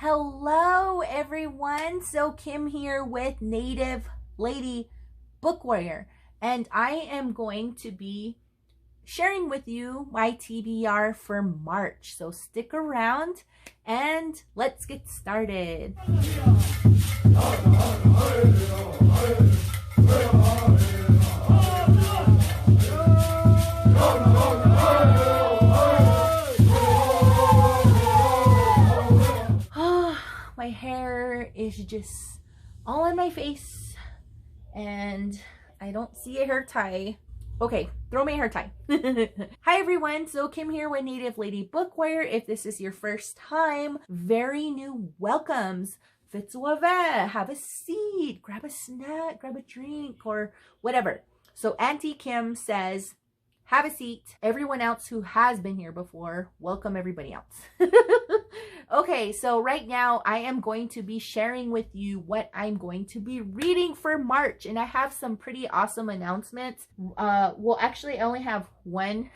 Hello everyone, so Kim here with Native Lady Book Warrior, and I am going to be sharing with you my TBR for March, so stick around and let's get started. My hair is just all in my face and I don't see a hair tie. Okay, throw me a hair tie. Hi everyone, so Kim here with Native Lady Book Warrior. If this is your first time, very new welcomes. Tewa Village, have a seat, grab a snack, grab a drink or whatever. So Auntie Kim says, have a seat. Everyone else who has been here before, welcome everybody else. Okay, so right now I am going to be sharing with you what I'm going to be reading for March, and I have some pretty awesome announcements. Well, actually I only have one.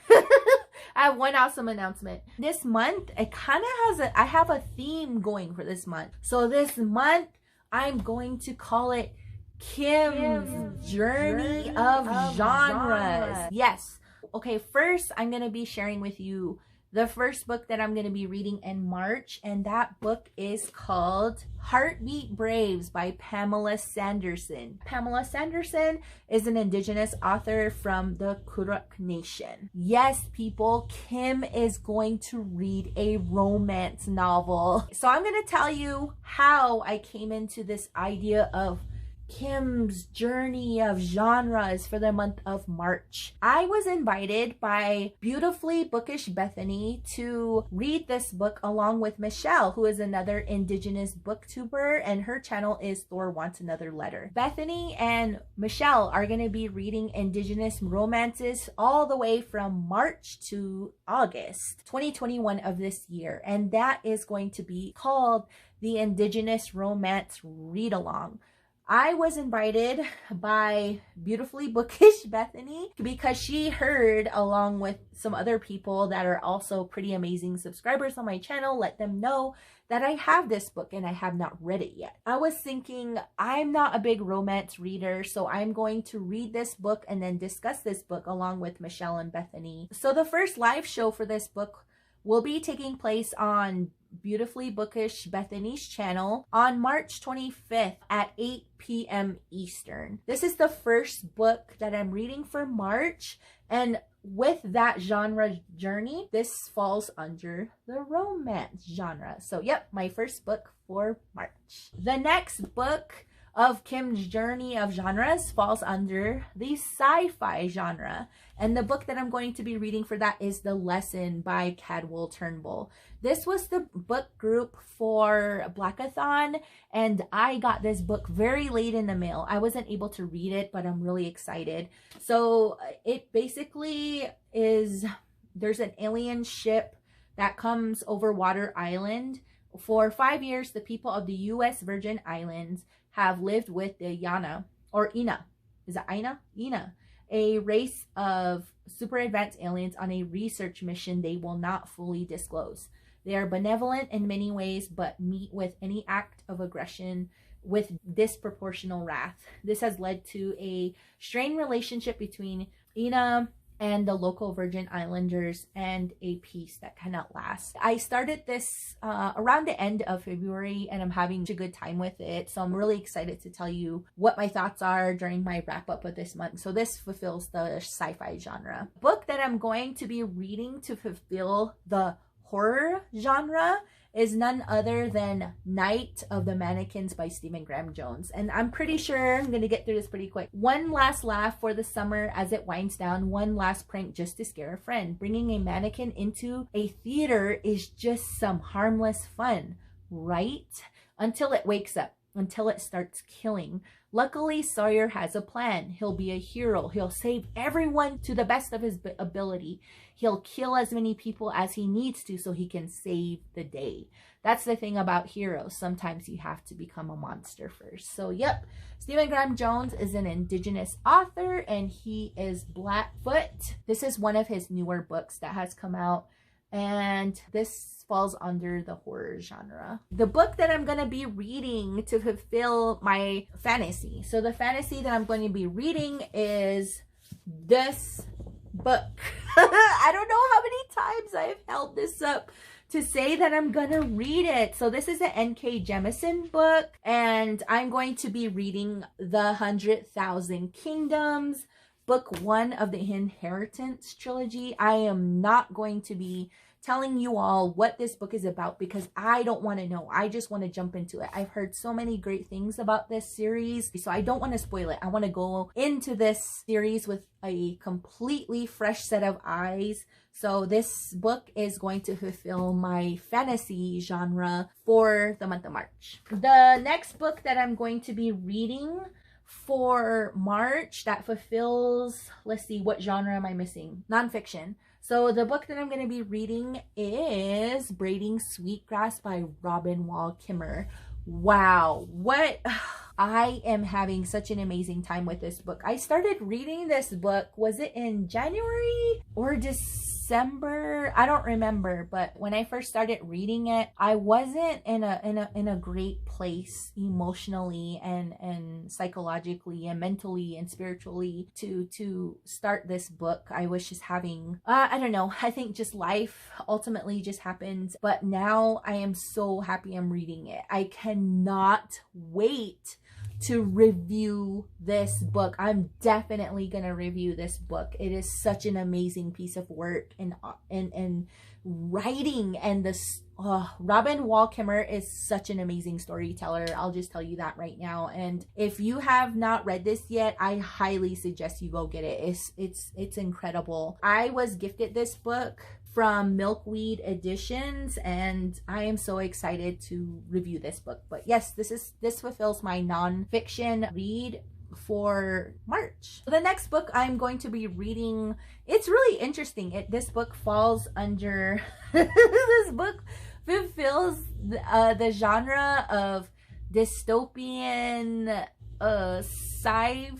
I have one awesome announcement. This month, it kind of has I have a theme going for this month. So this month, I'm going to call it Kim's Journey of Genres. Yes. Okay, first I'm going to be sharing with you the first book that I'm going to be reading in March, and that book is called Heartbeat Braves by Pamela Sanderson. Pamela Sanderson is an Indigenous author from the Kuruk Nation. Yes, people, Kim is going to read a romance novel. So I'm going to tell you how I came into this idea of Kim's Journey of Genres for the month of March. I was invited by beautifully bookish Bethany to read this book along with Michelle, who is another Indigenous booktuber, and her channel is Thor Wants Another Letter. Bethany and Michelle are going to be reading Indigenous romances all the way from March to August 2021 of this year, and that is going to be called the Indigenous Romance Readalong. I was invited by beautifully bookish Bethany because she heard, along with some other people that are also pretty amazing subscribers on my channel, let them know that I have this book and I have not read it yet. I was thinking, I'm not a big romance reader, so I'm going to read this book and then discuss this book along with Michelle and Bethany. So the first live show for this book will be taking place on beautifully bookish Bethany's channel on March 25th at 8 p.m. Eastern. This is the first book that I'm reading for March, and with that genre journey, this falls under the romance genre. So yep, my first book for March. The next book of Kim's Journey of Genres falls under the sci-fi genre, and the book that I'm going to be reading for that is The Lesson by Cadwell Turnbull. This was the book group for Blackathon, and I got this book very late in the mail. I wasn't able to read it, but I'm really excited. So it basically is, there's an alien ship that comes over Water Island. For 5 years, the people of the U.S. Virgin Islands have lived with the Yana, or Ina. Is it Ina? Ina. A race of super advanced aliens on a research mission they will not fully disclose. They are benevolent in many ways, but meet with any act of aggression with disproportional wrath. This has led to a strained relationship between Ina and the local Virgin Islanders, and a peace that cannot last. I started this around the end of February, and I'm having a good time with it. So I'm really excited to tell you what my thoughts are during my wrap up of this month. So this fulfills the sci-fi genre. Book that I'm going to be reading to fulfill the horror genre is none other than Night of the Mannequins by Stephen Graham Jones. And I'm pretty sure I'm going to get through this pretty quick. One last laugh for the summer as it winds down. One last prank just to scare a friend. Bringing a mannequin into a theater is just some harmless fun, right? Until it wakes up. Until it starts killing. Luckily, Sawyer has a plan. He'll be a hero. He'll save everyone to the best of his ability. He'll kill as many people as he needs to so he can save the day. That's the thing about heroes. Sometimes you have to become a monster first. So, yep. Stephen Graham Jones is an Indigenous author and he is Blackfoot. This is one of his newer books that has come out. and this falls under the horror genre. The book that I'm going to be reading to fulfill my fantasy. So the fantasy that I'm going to be reading is this book. I don't know how many times I've held this up to say that I'm gonna read it. So this is an N.K. Jemisin book, and I'm going to be reading The 100,000 Kingdoms, book 1 of the Inheritance trilogy. I am not going to be telling you all what this book is about because I don't want to know. I just want to jump into it. I've heard so many great things about this series, so I don't want to spoil it. I want to go into this series with a completely fresh set of eyes. So this book is going to fulfill my fantasy genre for the month of March. The next book that I'm going to be reading for March that fulfills, let's see, what genre am I missing? Nonfiction. So the book that I'm going to be reading is Braiding Sweetgrass by Robin Wall Kimmerer. Wow, what... I am having such an amazing time with this book. I started reading this book, was it in January or December? I don't remember, but when I first started reading it, I wasn't in a great place emotionally and psychologically and mentally and spiritually to start this book. I was just having I don't know, I think just life ultimately just happened, but now I am so happy I'm reading it. I cannot wait to review this book. I'm definitely gonna review this book. It is such an amazing piece of work and writing, and this Robin Wall Kimmerer is such an amazing storyteller. I'll just tell you that right now. And if you have not read this yet, I highly suggest you go get it. It's incredible. I was gifted this book from Milkweed Editions, and I am so excited to review this book. But yes, this fulfills my nonfiction read for March. The next book I'm going to be reading, it's really interesting. This book falls under this book fulfills the genre of dystopian sci-fi-ish,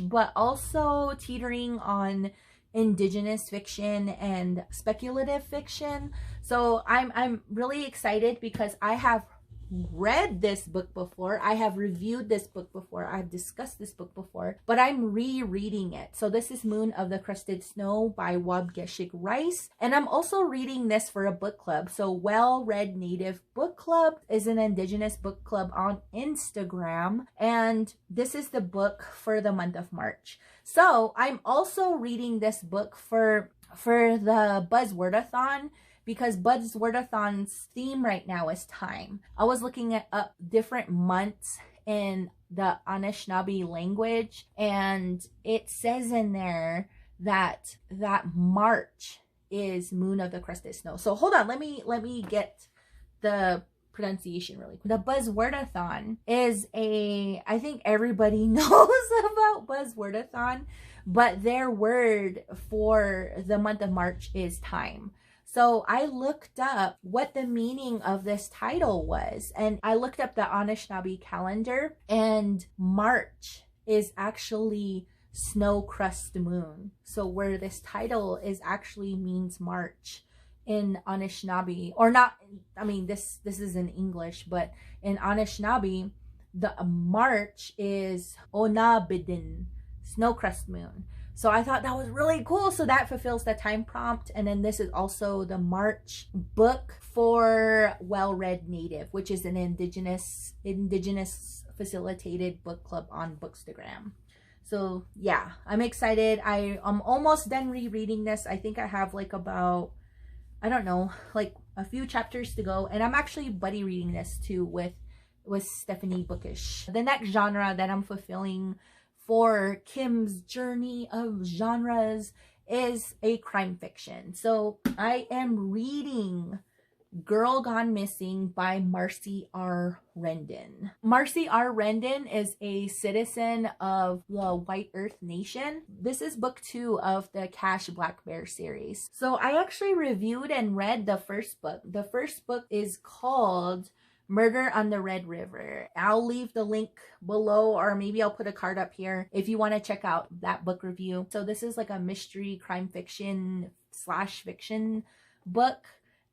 but also teetering on Indigenous fiction and speculative fiction. So I'm really excited because I have read this book before, I have reviewed this book before, I've discussed this book before, but I'm rereading it. So this is Moon of the Crusted Snow by Wabgeshig Rice, and I'm also reading this for a book club. So Well Read Native Book Club is an Indigenous book club on Instagram, and this is the book for the month of March. So I'm also reading this book for the Buzzwordathon, because Buzzwordathon's theme right now is time. I was looking at up different months in the Anishinaabe language, and it says in there that March is Moon of the Crusted Snow. So hold on, let me get the pronunciation really quick. The Buzzwordathon is I think everybody knows about Buzzwordathon, but their word for the month of March is time. So I looked up what the meaning of this title was, and I looked up the Anishinaabe calendar, and March is actually snow crust moon. So where this title is actually means March in Anishinaabe, or not, I mean, this is in English, but in Anishinaabe, the March is Onabidin, snow crust moon. So I thought that was really cool. So that fulfills the time prompt. And then this is also the March book for Well Read Native, which is an indigenous facilitated book club on Bookstagram. So yeah, I'm excited. I'm almost done rereading this. I think I have like about, I don't know, like a few chapters to go. And I'm actually buddy reading this too with Stephanie Bookish. The next genre that I'm fulfilling for Kim's journey of genres is a crime fiction. So I am reading Girl Gone Missing by Marcy R. Rendon. Marcy R. Rendon is a citizen of the White Earth Nation. This is book 2 of the Cash Black Bear series. So I actually reviewed and read the first book. The first book is called Murder on the Red River. I'll leave the link below, or maybe I'll put a card up here if you want to check out that book review. So this is like a mystery crime fiction slash fiction book,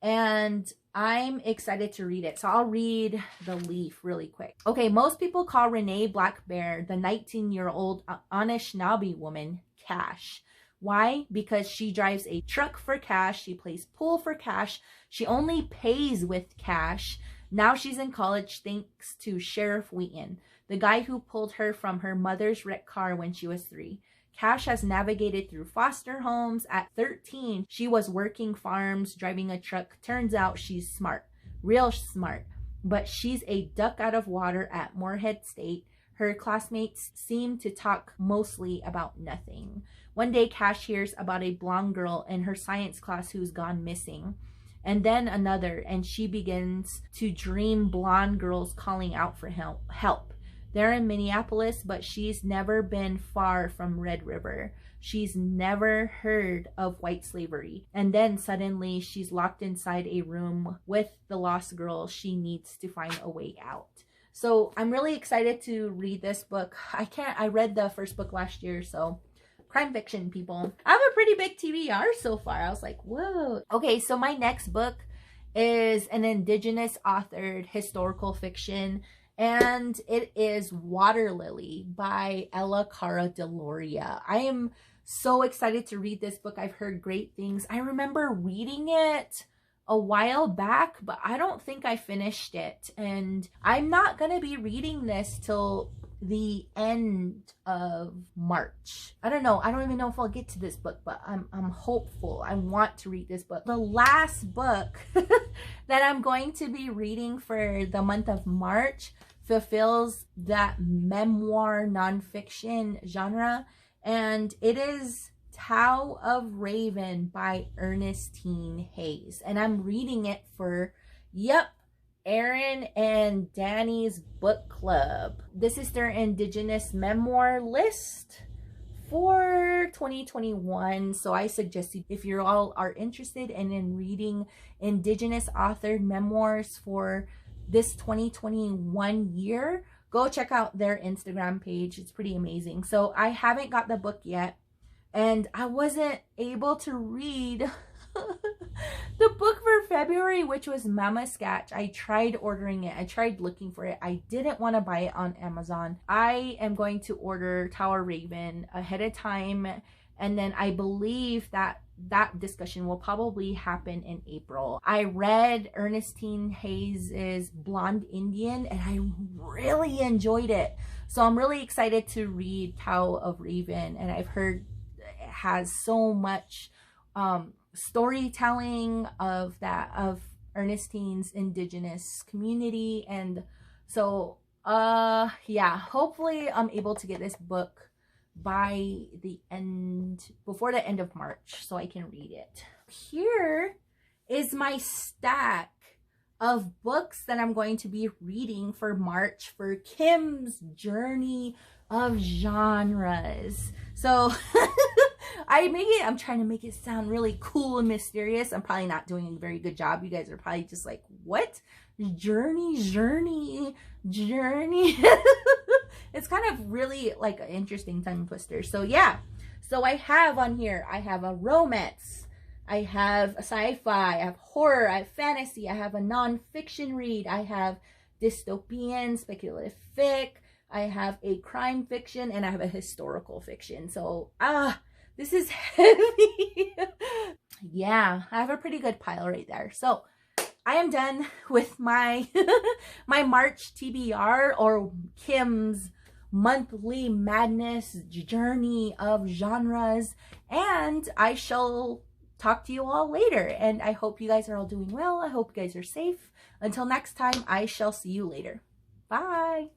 and I'm excited to read it. So I'll read the leaf really quick. Okay, most people call Renee Black Bear, the 19-year-old Anishinaabe woman, Cash. Why? Because she drives a truck for cash. She plays pool for cash. She only pays with cash. Now she's in college thanks to Sheriff Wheaton, the guy who pulled her from her mother's wrecked car when she was 3. Cash has navigated through foster homes. At 13, she was working farms, driving a truck. Turns out she's smart, real smart, but she's a duck out of water at Moorhead State. Her classmates seem to talk mostly about nothing. One day, Cash hears about a blonde girl in her science class who's gone missing. And then another, and she begins to dream blonde girls calling out for help. They're in Minneapolis, but she's never been far from Red River. She's never heard of white slavery. And then suddenly she's locked inside a room with the lost girl. She needs to find a way out. So I'm really excited to read this book. I read the first book last year, so crime fiction, people. I have a pretty big TBR so far. I was like, whoa. Okay, so my next book is an Indigenous authored historical fiction, and it is Water Lily by Ella Cara Deloria. I am so excited to read this book. I've heard great things. I remember reading it a while back, but I don't think I finished it. And I'm not going to be reading this till the end of March. I don't know. I don't even know if I'll get to this book, but I'm hopeful. I want to read this book. The last book that I'm going to be reading for the month of March fulfills that memoir nonfiction genre, and it is Tewa of Raven by Ernestine Hayes, and I'm reading it for Erin and Dani's book club. This is their Indigenous memoir list for 2021. So I suggest if you all are interested in reading Indigenous authored memoirs for this 2021 year, go check out their Instagram page. It's pretty amazing. So I haven't got the book yet, and I wasn't able to read the book for February, which was Mama Sketch. I tried ordering it. I tried looking for it. I didn't want to buy it on Amazon. I am going to order Tewa Raven ahead of time, and then I believe that discussion will probably happen in April. I read Ernestine Hayes' Blonde Indian, and I really enjoyed it. So I'm really excited to read Tewa of Raven, and I've heard it has so much storytelling of Ernestine's Indigenous community. And so yeah, hopefully I'm able to get this book before the end of March so I can read it. Here is my stack of books that I'm going to be reading for March for Kim's Journey of Genres. So I'm trying to make it sound really cool and mysterious. I'm probably not doing a very good job. You guys are probably just like, what? Journey. It's kind of really like an interesting tongue twister. So yeah, so I have on here, I have a romance, I have a sci-fi, I have horror, I have fantasy, I have a non-fiction read, I have dystopian, speculative fic, I have a crime fiction, and I have a historical fiction. So this is heavy. Yeah, I have a pretty good pile right there. So I am done with my my March TBR, or Kim's monthly madness journey of genres, and I shall talk to you all later. And I hope you guys are all doing well. I hope you guys are safe. Until next time, I shall see you later. Bye.